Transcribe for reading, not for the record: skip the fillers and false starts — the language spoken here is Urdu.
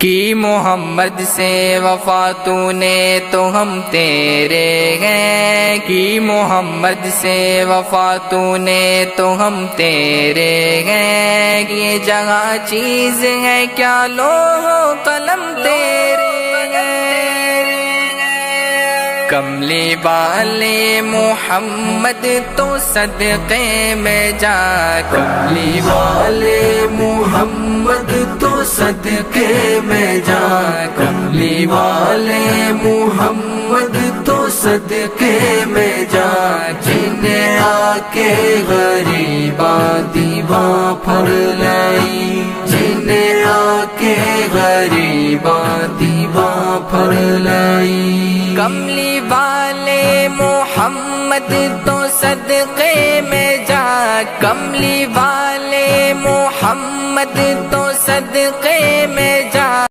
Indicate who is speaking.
Speaker 1: کی محمد سے وفا تو نے تو ہم تیرے ہیں، کی محمد سے وفا تو نے تو ہم تیرے ہیں، یہ جگہ چیز ہے کیا لوح و قلم تیرے ہیں، کملی والے محمد تو صدقے میں جا، کملی والے محمد تو صدقے میں جا، کملی والے محمد تو صدقے میں جا، جنہیں آ کے غریباں دیواں پھڑ لائی، جنہیں آ کے غریباں دیواں پھڑ لائی، کملی والے محمد تو صدقے میں جا، کملی والے محمد تو صدقے میں جا۔